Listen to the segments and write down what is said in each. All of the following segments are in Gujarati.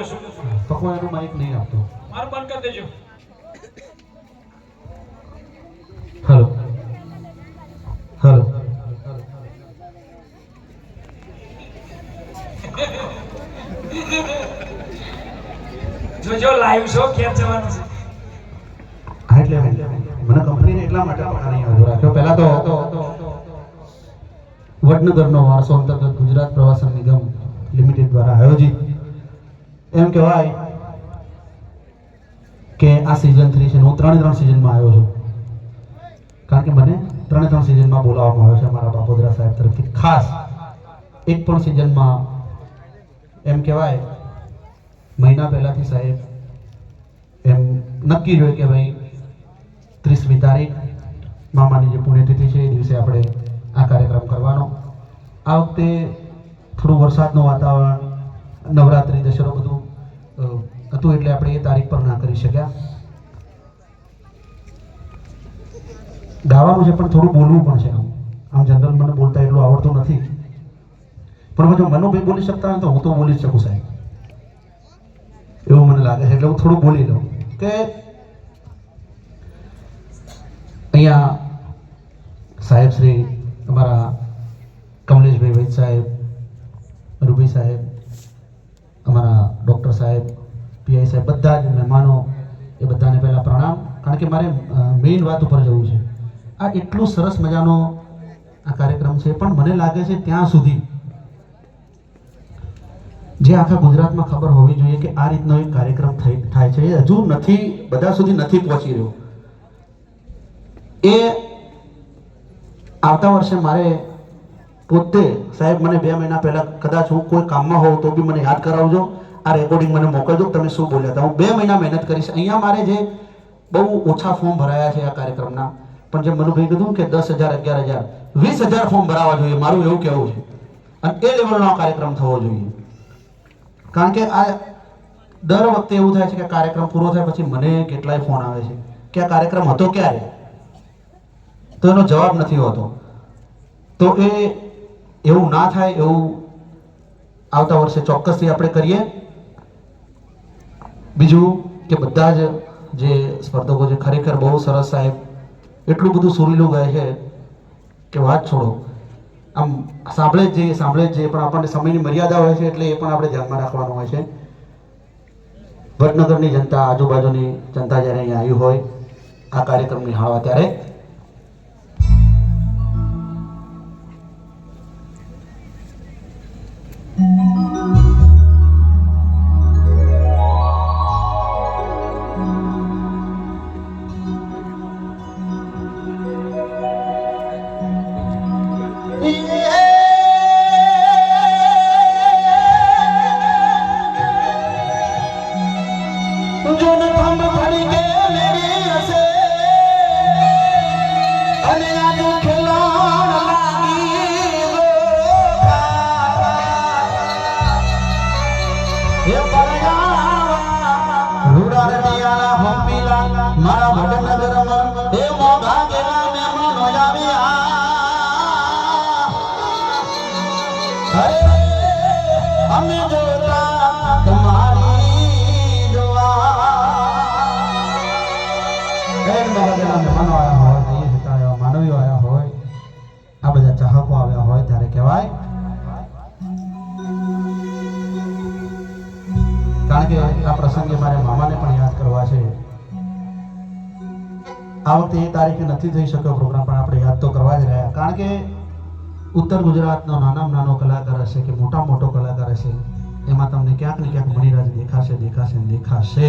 બોલું છું. તો કોઈ એનું માઇક નહીં આપતો. મારું બંધ કરી દેજો. હેલો હેલો જોજો લાઈવ શો ક્યાં જવાનું છે. હા એટલે મને કંપનીને એટલા માટે નહીં ઊભો રાખ્યો. પહેલા તો વડનગરનો વારસો અંતર્ગત ગુજરાત પ્રવાસન નિગમ લિમિટેડ દ્વારા આયોજિત એમ કહેવાય કે આ સિઝન 3 છે. હું 3 સિઝનમાં આવ્યો છું, કારણ કે મને 3 સિઝનમાં બોલાવવામાં આવ્યો છે અમારા બાપોદરા સાહેબ તરફથી. ખાસ એક પણ સિઝનમાં એમ કહેવાય મહિના પહેલાથી સાહેબ એમ નક્કી હોય કે ભાઈ 30મી તારીખ મામાની જે પુણ્યતિથિ છે એ દિવસે આપણે આ કાર્યક્રમ કરવાનો. આ વખતે થોડું વરસાદનું વાતાવરણ, નવરાત્રી, દશેરો બધું હતું એટલે આપણે એ તારીખ પર ના કરી શક્યા. ગાવાનું છે પણ થોડું બોલવું પણ છે. આમ જનરલ મને બોલતા એટલું આવડતું નથી, પણ જો મનુભાઈ બોલી શકતા હોય તો હું તો બોલી જ શકું સાહેબ, એવું મને લાગે છે. એટલે હું થોડું બોલી લઉં કે અહીંયા સાહેબ શ્રી અમારા કમલેશભાઈ વૈદ સાહેબ, રૂભાઈ સાહેબ, અમારા ડૉક્ટર સાહેબ, પીઆઈ સાહેબ, બધા જ મહેમાનો, એ બધાને પહેલાં પ્રણામ. કારણ કે મારે મેઇન વાત ઉપર જવું છે. આ એટલું સરસ મજાનો આ કાર્યક્રમ છે, પણ મને લાગે છે ત્યાં સુધી જે આખા ગુજરાતમાં ખબર હોવી જોઈએ કે આ રીતનો એક કાર્યક્રમ થાય છે, એ હજુ નથી, બધા સુધી નથી પહોંચી રહ્યો. એ આવતા વર્ષે મારે પોતે સાહેબ મને 2 મહિના પહેલા કદાચ હું કોઈ કામમાં હોઉં તો બી મને યાદ કરાવજો, આ રેકોર્ડિંગ મને મોકલજો તમે શું બોલ્યા હતા. હું 2 મહિના મહેનત કરીશ. અહીંયા મારે જે બહુ ઓછા ફોર્મ ભરાયા છે આ કાર્યક્રમના, પણ જે મનુભાઈ કીધું કે 10,000, 11,000, 20,000 ફોર્મ ભરાવા જોઈએ, મારું એવું કહેવું છે. અને એ લેવલનો આ કાર્યક્રમ થવો જોઈએ. કારણ કે આ દર વખતે એવું થાય છે કે કાર્યક્રમ પૂરો થાય પછી મને કેટલાય ફોન આવે છે કે આ કાર્યક્રમ હતો ક્યારે, તો એનો જવાબ નથી હોતો. તો એ એવું ના થાય એવું આવતા વર્ષે ચોક્કસથી આપણે કરીએ. બીજું કે બધા જ જે સ્પર્ધકો છે ખરેખર બહુ સરસ સાહેબ, એટલું બધું સુરીલું ગાય છે કે વાત છોડો. આમ સાંભળે જ જઈએ પણ આપણને સમયની મર્યાદા હોય છે, એટલે એ પણ આપણે ધ્યાનમાં રાખવાનું હોય છે. વડનગરની જનતા, આજુબાજુની જનતા જ્યારે અહીંયા આવી હોય આ કાર્યક્રમ નિહાળવા, ત્યારે મારા વડનગરમાં એ મોઘા ગેલા મહેમાનો આવ્યા, અમે જોતા તમારી જોવા. મોઘા ગેલા મહેમાનો આવ્યા હોય, માનવીઓ આવ્યા હોય, આ બધા ચાહકો આવ્યા હોય, ત્યારે કહેવાય. કારણ કે આ પ્રસંગે મારે મામાને પણ યાદ કરવા છે. આ વખતે એ તારીખે નથી થઈ શક્યો પ્રોગ્રામ, પણ આપણે યાદ તો કરવા જ રહ્યા. કારણ કે ઉત્તર ગુજરાતનો નાનામાં નાનો કલાકાર હશે કે મોટો કલાકાર હશે, એમાં તમને ક્યાંક ને ક્યાંક મણિરાજ દેખાશે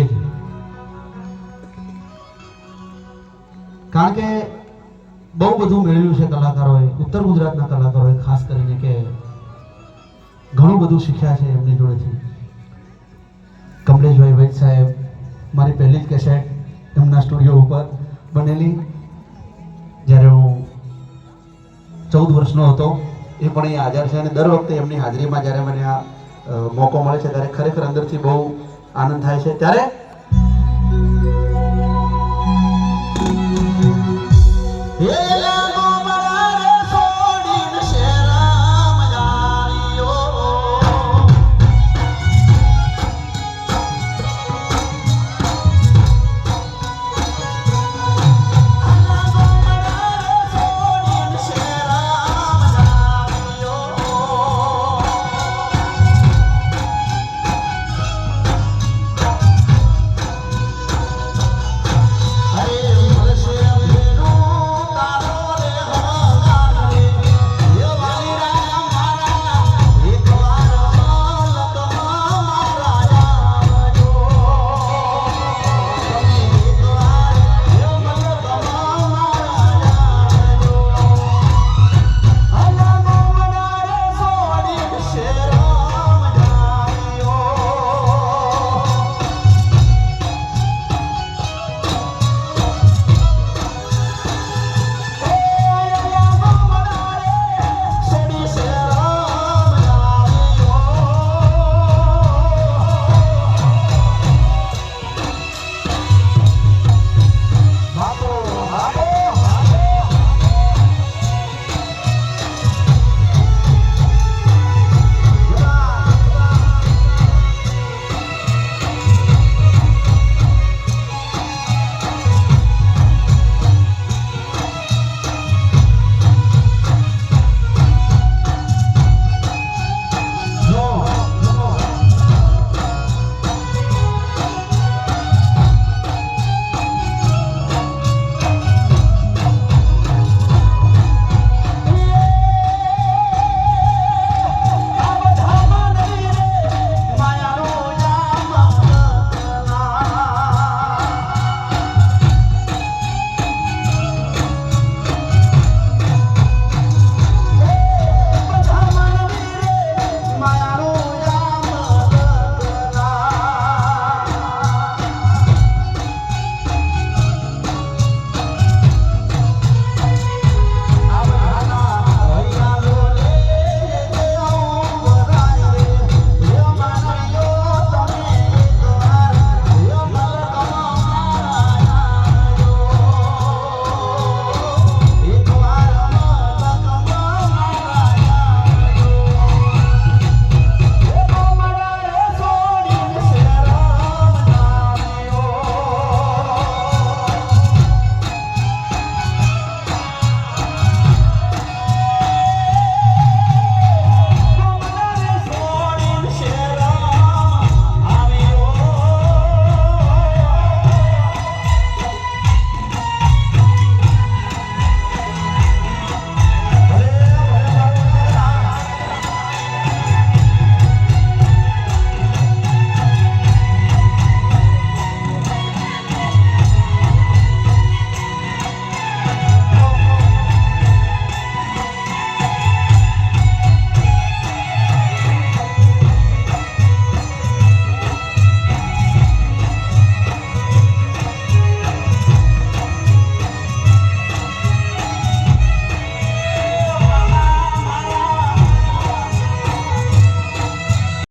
જ. કારણ કે બહુ બધું મેળવ્યું છે કલાકારોએ, ઉત્તર ગુજરાતના કલાકારોએ ખાસ કરીને, કે ઘણું બધું શીખ્યા છે એમની જોડેથી. કમલેશભાઈ વૈદ સાહેબ, મારી પહેલી જ કેસેટ એમના સ્ટુડિયો ઉપર બનેલી જ્યારે હું 14 વર્ષનો હતો, એ પણ અહીંયા હાજર છે. અને દર વખતે એમની હાજરીમાં જ્યારે મને આ મોકો મળે છે ત્યારે ખરેખર અંદરથી બહુ આનંદ થાય છે. ત્યારે